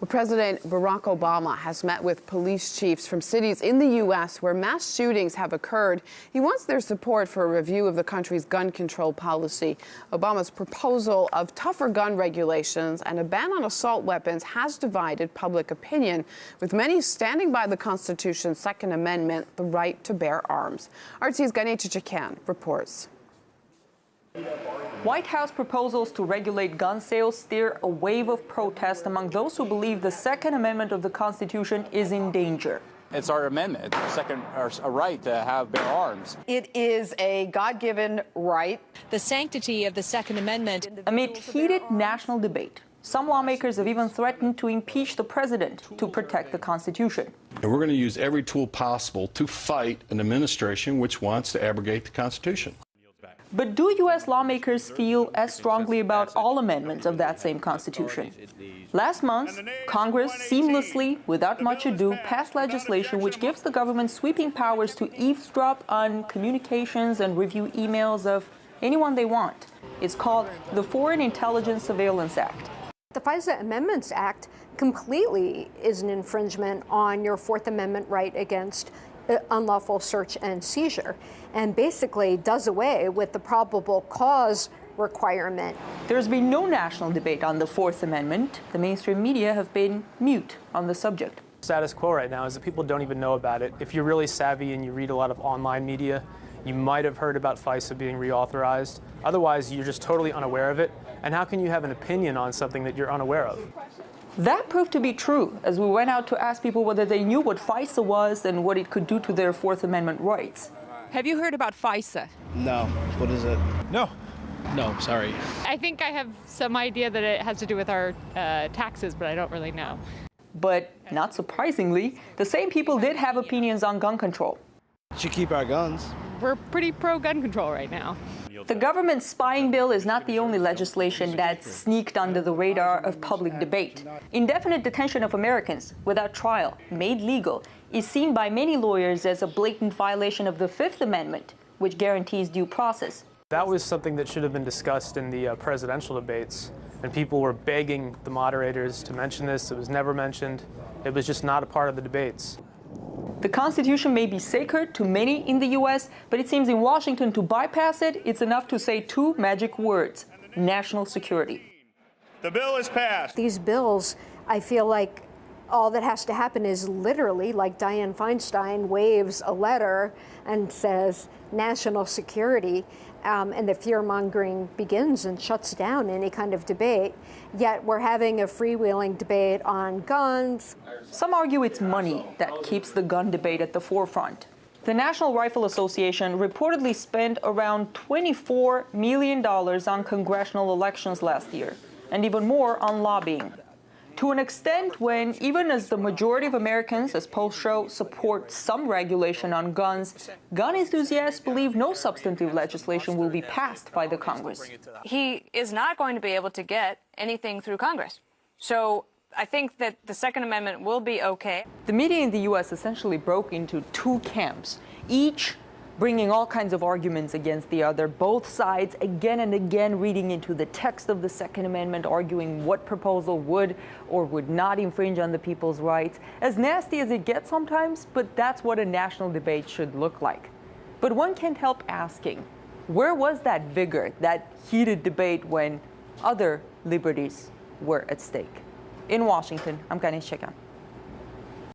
Well, President Barack Obama has met with police chiefs from cities in the U.S. where mass shootings have occurred. He wants their support for a review of the country's gun control policy. Obama's proposal of tougher gun regulations and a ban on assault weapons has divided public opinion, with many standing by the Constitution's Second Amendment, the right to bear arms. RT's Gayane Chichakyan reports. White House proposals to regulate gun sales stir a wave of protest among those who believe the Second Amendment of the Constitution is in danger. It's our amendment, a right to have bear arms. It is a God-given right. The sanctity of the Second Amendment. Amid heated national debate, some lawmakers have even threatened to impeach the president to protect the Constitution. And we're going to use every tool possible to fight an administration which wants to abrogate the Constitution. But do U.S. lawmakers feel as strongly about all amendments of that same Constitution? Last month, Congress seamlessly, without much ado, passed legislation which gives the government sweeping powers to eavesdrop on communications and review emails of anyone they want. It's called the Foreign Intelligence Surveillance Act. The FISA Amendments Act completely is an infringement on your Fourth Amendment right against unlawful search and seizure, and basically does away with the probable cause requirement. There's been no national debate on the Fourth Amendment. The mainstream media have been mute on the subject. Status quo right now is that people don't even know about it. If you're really savvy and you read a lot of online media, you might have heard about FISA being reauthorized. Otherwise, you're just totally unaware of it. And how can you have an opinion on something that you're unaware of? That proved to be true as we went out to ask people whether they knew what FISA was and what it could do to their Fourth Amendment rights. Have you heard about FISA? No. What is it? No. No, sorry. I think I have some idea that it has to do with our taxes, but I don't really know. But not surprisingly, the same people did have opinions on gun control. We should keep our guns. We're pretty pro-gun control right now. The government spying bill is not the only legislation that's sneaked under the radar of public debate. Indefinite detention of Americans without trial, made legal, is seen by many lawyers as a blatant violation of the Fifth Amendment, which guarantees due process. That was something that should have been discussed in the presidential debates, and people were begging the moderators to mention this. It was never mentioned. It was just not a part of the debates. The Constitution may be sacred to many in the U.S., but it seems in Washington to bypass it, it's enough to say two magic words: national security. The bill is passed. These bills, I feel like all that has to happen is literally, like Dianne Feinstein waves a letter and says national security, and the fear-mongering begins and shuts down any kind of debate. Yet we're having a freewheeling debate on guns. Some argue it's money that keeps the gun debate at the forefront. The National Rifle Association reportedly spent around $24 million on congressional elections last year, and even more on lobbying. To an extent when, even as the majority of Americans, as polls show, support some regulation on guns, gun enthusiasts believe no substantive legislation will be passed by the Congress. He is not going to be able to get anything through Congress. So I think that the Second Amendment will be okay. The media in the U.S. essentially broke into two camps, each bringing all kinds of arguments against the other, both sides again and again reading into the text of the Second Amendment, arguing what proposal would or would not infringe on the people's rights. As nasty as it gets sometimes, but that's what a national debate should look like. But one can't help asking, where was that vigor, that heated debate when other liberties were at stake? In Washington, I'm Gayane Chichakyan.